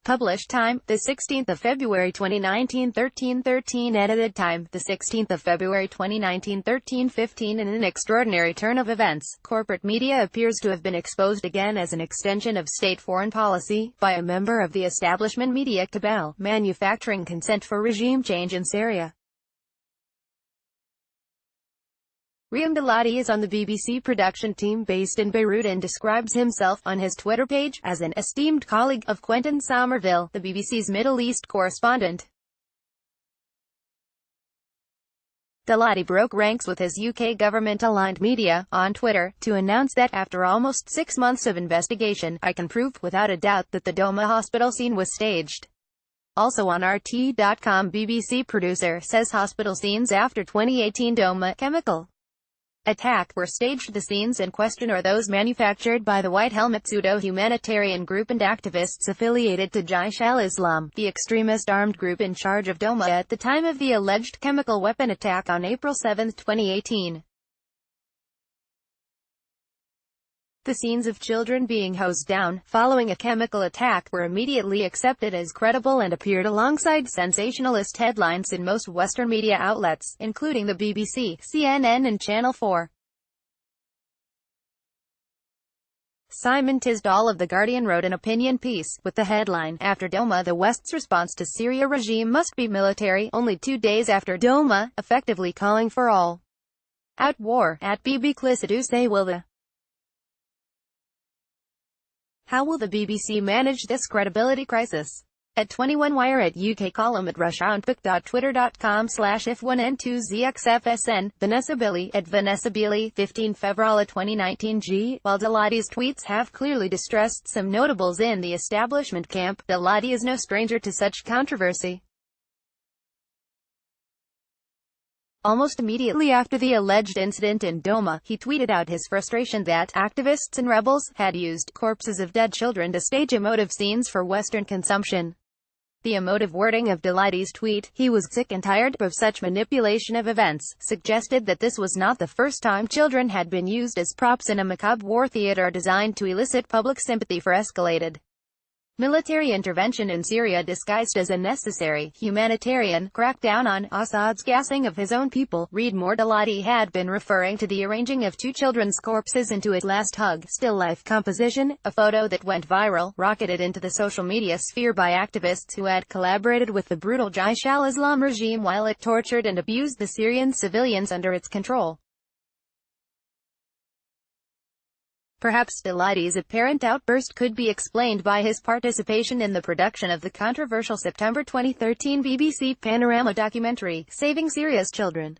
Published time, the 16th of February 2019, 13:13. Edited time, the 16th of February 2019, 13:15. In an extraordinary turn of events, corporate media appears to have been exposed again as an extension of state foreign policy, by a member of the establishment media cabal, manufacturing consent for regime change in Syria. Riyam Dalati is on the BBC production team based in Beirut and describes himself, on his Twitter page, as an esteemed colleague of Quentin Somerville, the BBC's Middle East correspondent. Dalati broke ranks with his UK government-aligned media, on Twitter, to announce that, after almost 6 months of investigation, I can prove without a doubt that the Douma hospital scene was staged. Also on RT.com, BBC producer says hospital scenes after 2018 Douma chemical attack were staged. The scenes in question are those manufactured by the White Helmet pseudo-humanitarian group and activists affiliated to Jaish al-Islam, the extremist armed group in charge of Douma at the time of the alleged chemical weapon attack on April 7, 2018. The scenes of children being hosed down, following a chemical attack, were immediately accepted as credible and appeared alongside sensationalist headlines in most Western media outlets, including the BBC, CNN and Channel 4. Simon Tisdall of The Guardian wrote an opinion piece, with the headline, "After Douma, the West's response to Syria regime must be military," only 2 days after Douma, effectively calling for all-out war. At @bbclicitous say How will the BBC manage this credibility crisis? At 21wire at UK column at rushonpic.twitter.com/if1n2zxfsn, Vanessa Billy at Vanessa Billy, 15 February 2019 g. While Dalati's tweets have clearly distressed some notables in the establishment camp, Dalati is no stranger to such controversy. Almost immediately after the alleged incident in Douma, he tweeted out his frustration that activists and rebels had used corpses of dead children to stage emotive scenes for Western consumption. The emotive wording of Dalati's tweet, "He was sick and tired of such manipulation of events," suggested that this was not the first time children had been used as props in a macabre war theater designed to elicit public sympathy for escalated military intervention in Syria disguised as a necessary, humanitarian, crackdown on Assad's gassing of his own people. Read more. Dalati had been referring to the arranging of 2 children's corpses into his last hug still-life composition, a photo that went viral, rocketed into the social media sphere by activists who had collaborated with the brutal Jaish al-Islam regime while it tortured and abused the Syrian civilians under its control. Perhaps Dalati's apparent outburst could be explained by his participation in the production of the controversial September 2013 BBC Panorama documentary, Saving Syria's Children.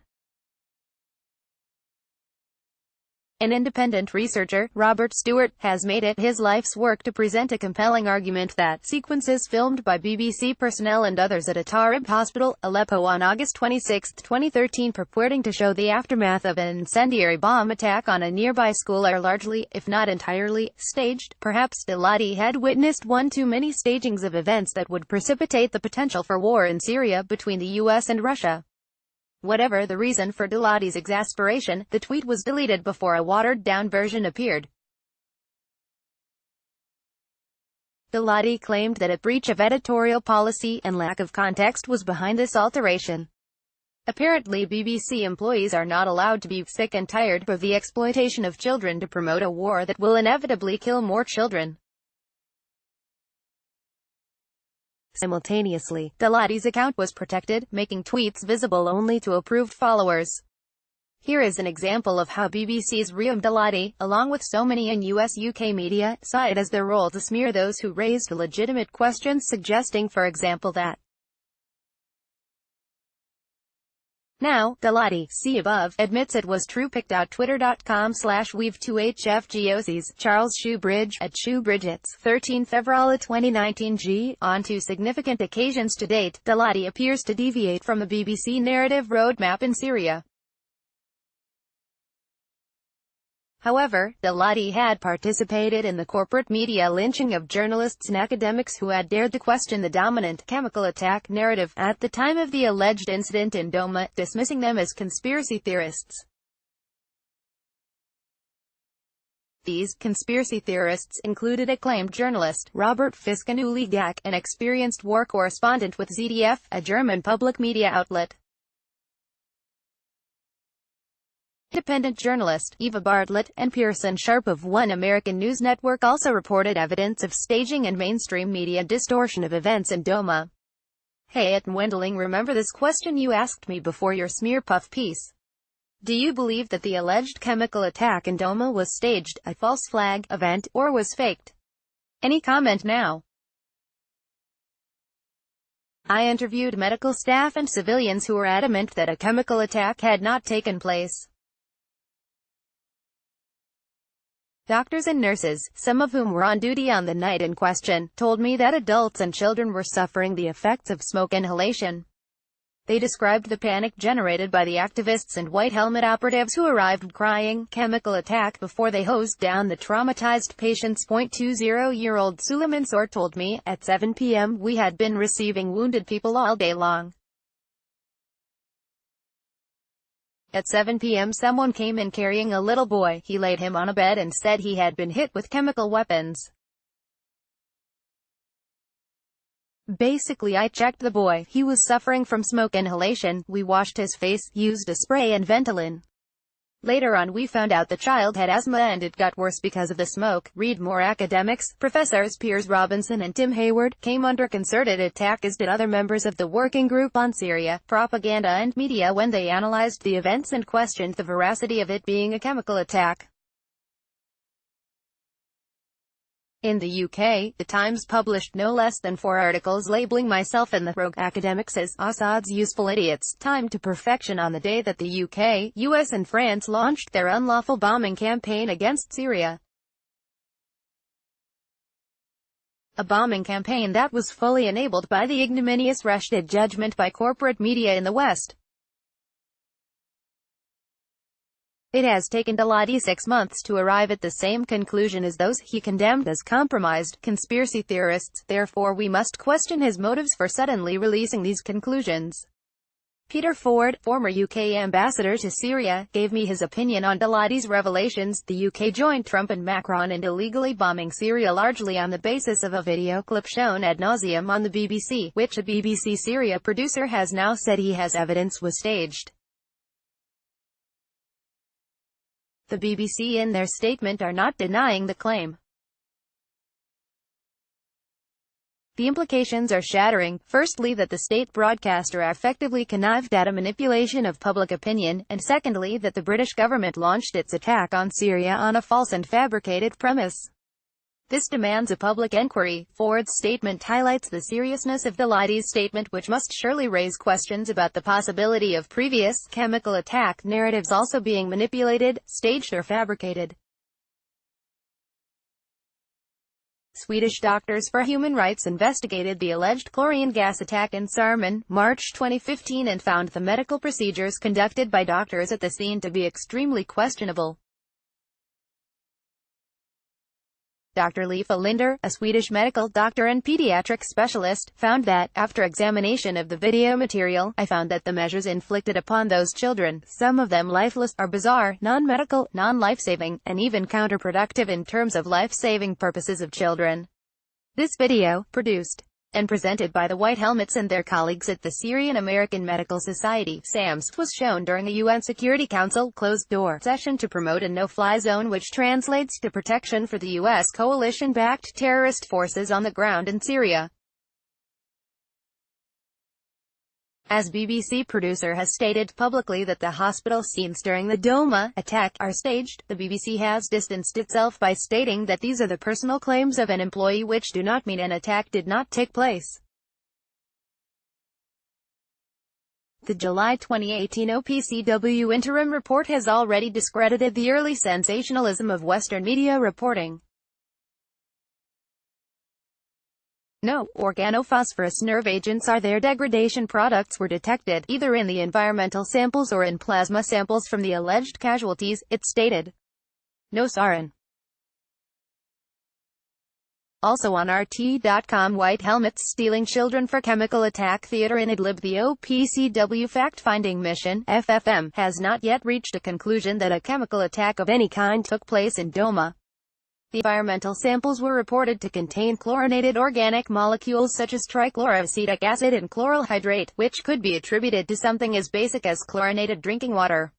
An independent researcher, Robert Stewart, has made it his life's work to present a compelling argument that sequences filmed by BBC personnel and others at a Tarab hospital, Aleppo on August 26, 2013 purporting to show the aftermath of an incendiary bomb attack on a nearby school are largely, if not entirely, staged. Perhaps Dalati had witnessed one too many stagings of events that would precipitate the potential for war in Syria between the US and Russia. Whatever the reason for Dalati's exasperation, the tweet was deleted before a watered-down version appeared. Dalati claimed that a breach of editorial policy and lack of context was behind this alteration. Apparently BBC employees are not allowed to be sick and tired of the exploitation of children to promote a war that will inevitably kill more children. Simultaneously, Dalati's account was protected, making tweets visible only to approved followers. Here is an example of how BBC's Riyam Dalati, along with so many in US-UK media, saw it as their role to smear those who raised legitimate questions, suggesting for example that now, Dalati, see above, admits it was true. Pic.twitter.com/weave2hfgoses, Charles Shoebridge, at Shoebridgets, 13 February 2019 g. On 2 significant occasions to date, Dalati appears to deviate from the BBC narrative roadmap in Syria. However, Dalati had participated in the corporate media lynching of journalists and academics who had dared to question the dominant chemical attack narrative at the time of the alleged incident in Douma, dismissing them as conspiracy theorists. These conspiracy theorists included acclaimed journalist Robert Fisk-Uligak, an experienced war correspondent with ZDF, a German public media outlet. Independent journalist Eva Bartlett, and Pearson Sharp of One American News Network also reported evidence of staging and mainstream media distortion of events in Douma. Hey at Wendling, remember this question you asked me before your smear puff piece. Do you believe that the alleged chemical attack in Douma was staged, a false flag event, or was faked? Any comment now? I interviewed medical staff and civilians who were adamant that a chemical attack had not taken place. Doctors and nurses, some of whom were on duty on the night in question, told me that adults and children were suffering the effects of smoke inhalation. They described the panic generated by the activists and white helmet operatives who arrived crying, "Chemical attack," before they hosed down the traumatized patients. 20-year-old Suleiman Sour told me, at 7 p.m. we had been receiving wounded people all day long. At 7 p.m. someone came in carrying a little boy. He laid him on a bed and said he had been hit with chemical weapons. Basically, I checked the boy. He was suffering from smoke inhalation. We washed his face, used a spray and Ventolin. Later on we found out the child had asthma and it got worse because of the smoke. Read more. Academics, Professors Piers Robinson and Tim Hayward, came under concerted attack, as did other members of the Working Group on Syria, Propaganda and Media, when they analyzed the events and questioned the veracity of it being a chemical attack. In the UK, The Times published no less than 4 articles labeling myself and the rogue academics as Assad's useful idiots, timed to perfection on the day that the UK, US and France launched their unlawful bombing campaign against Syria. A bombing campaign that was fully enabled by the ignominious Rushdie judgment by corporate media in the West. It has taken Douma 6 months to arrive at the same conclusion as those he condemned as compromised conspiracy theorists, therefore we must question his motives for suddenly releasing these conclusions. Peter Ford, former UK ambassador to Syria, gave me his opinion on Douma's revelations. The UK joined Trump and Macron in illegally bombing Syria largely on the basis of a video clip shown ad nauseum on the BBC, which a BBC Syria producer has now said he has evidence was staged. The BBC in their statement are not denying the claim. The implications are shattering. Firstly, that the state broadcaster effectively connived at a manipulation of public opinion, and secondly, that the British government launched its attack on Syria on a false and fabricated premise. This demands a public inquiry. Ford's statement highlights the seriousness of Douma's statement, which must surely raise questions about the possibility of previous chemical attack narratives also being manipulated, staged or fabricated. Swedish Doctors for Human Rights investigated the alleged chlorine gas attack in Sarmen, March 2015, and found the medical procedures conducted by doctors at the scene to be extremely questionable. Dr. Leif Linder, a Swedish medical doctor and pediatric specialist, found that, after examination of the video material, I found that the measures inflicted upon those children, some of them lifeless, are bizarre, non-medical, non-life-saving, and even counterproductive in terms of life-saving purposes of children. This video, produced and presented by the White Helmets and their colleagues at the Syrian American Medical Society, SAMS, was shown during a UN Security Council closed-door session to promote a no-fly zone, which translates to protection for the U.S. coalition-backed terrorist forces on the ground in Syria. As BBC producer has stated publicly that the hospital scenes during the Douma attack are staged, the BBC has distanced itself by stating that these are the personal claims of an employee which do not mean an attack did not take place. The July 2018 OPCW interim report has already discredited the early sensationalism of Western media reporting. No organophosphorus nerve agents or their degradation products were detected, either in the environmental samples or in plasma samples from the alleged casualties, it stated. No sarin. Also on RT.com, White Helmets stealing children for chemical attack theater in Idlib. The OPCW fact-finding mission, FFM, has not yet reached a conclusion that a chemical attack of any kind took place in Douma. The environmental samples were reported to contain chlorinated organic molecules such as trichloroacetic acid and chloral hydrate, which could be attributed to something as basic as chlorinated drinking water.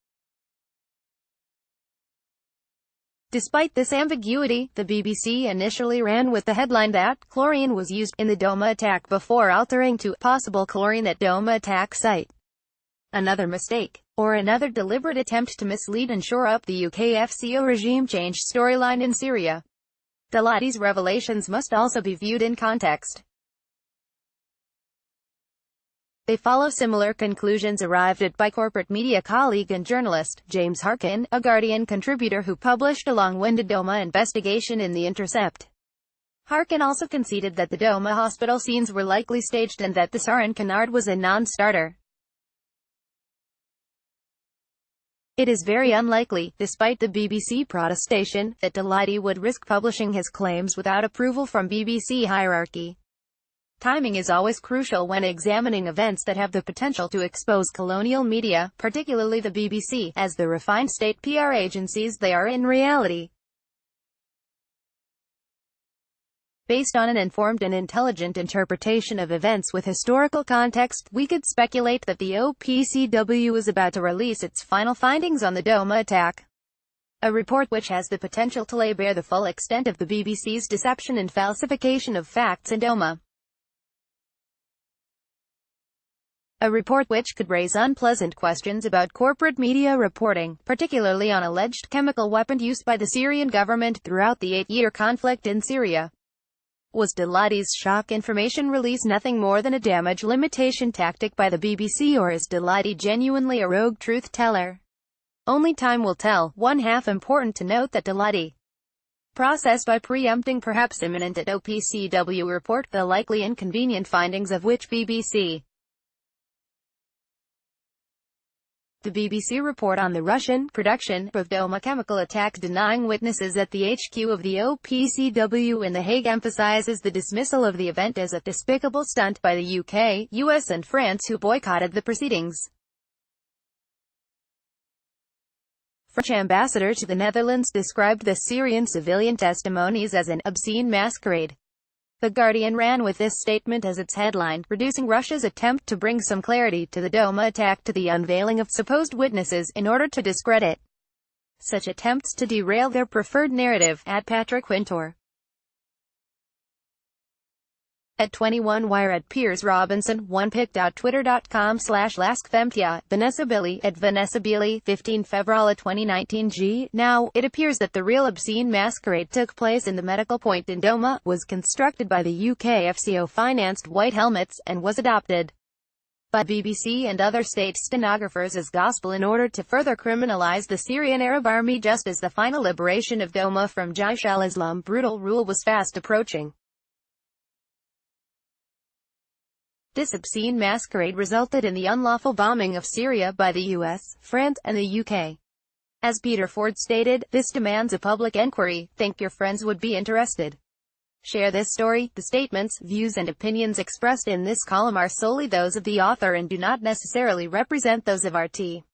Despite this ambiguity, the BBC initially ran with the headline that chlorine was used in the Douma attack before altering to possible chlorine at Douma attack site. Another mistake, or another deliberate attempt to mislead and shore up the UK FCO regime change storyline in Syria. Daladi's revelations must also be viewed in context. They follow similar conclusions arrived at by corporate media colleague and journalist, James Harkin, a Guardian contributor who published a long-winded Douma investigation in The Intercept. Harkin also conceded that the Douma hospital scenes were likely staged and that the sarin canard was a non-starter. It is very unlikely, despite the BBC protestation, that Daladi would risk publishing his claims without approval from BBC hierarchy. Timing is always crucial when examining events that have the potential to expose colonial media, particularly the BBC, as the refined state PR agencies they are in reality. Based on an informed and intelligent interpretation of events with historical context, we could speculate that the OPCW is about to release its final findings on the Douma attack. A report which has the potential to lay bare the full extent of the BBC's deception and falsification of facts in Douma. A report which could raise unpleasant questions about corporate media reporting, particularly on alleged chemical weapon use by the Syrian government throughout the 8-year conflict in Syria. Was Daladi's shock information release nothing more than a damage limitation tactic by the BBC, or is Daladi genuinely a rogue truth-teller? Only time will tell. Important to note that Daladi process by preempting perhaps imminent at OPCW report, the likely inconvenient findings of which BBC. The BBC report on the Russian production of Douma chemical attack, denying witnesses at the HQ of the OPCW in The Hague, emphasizes the dismissal of the event as a despicable stunt by the UK, US and France, who boycotted the proceedings. French ambassador to the Netherlands described the Syrian civilian testimonies as an obscene masquerade. The Guardian ran with this statement as its headline, reducing Russia's attempt to bring some clarity to the Douma attack to the unveiling of supposed witnesses in order to discredit such attempts to derail their preferred narrative. At Patrick Wintour. At 21 Wire. At Piers Robinson. 1pic.twitter.com/laskfemtia. Vanessa Billy. At Vanessa Billy. 15 February 2019 G. Now, it appears that the real obscene masquerade took place in the medical point in Douma, was constructed by the UK FCO-financed White Helmets, and was adopted by BBC and other state stenographers as gospel in order to further criminalize the Syrian Arab army just as the final liberation of Douma from Jaish al-Islam brutal rule was fast approaching. This obscene masquerade resulted in the unlawful bombing of Syria by the US, France, and the UK. As Peter Ford stated, this demands a public inquiry. Think your friends would be interested. Share this story. The statements, views and opinions expressed in this column are solely those of the author and do not necessarily represent those of RT.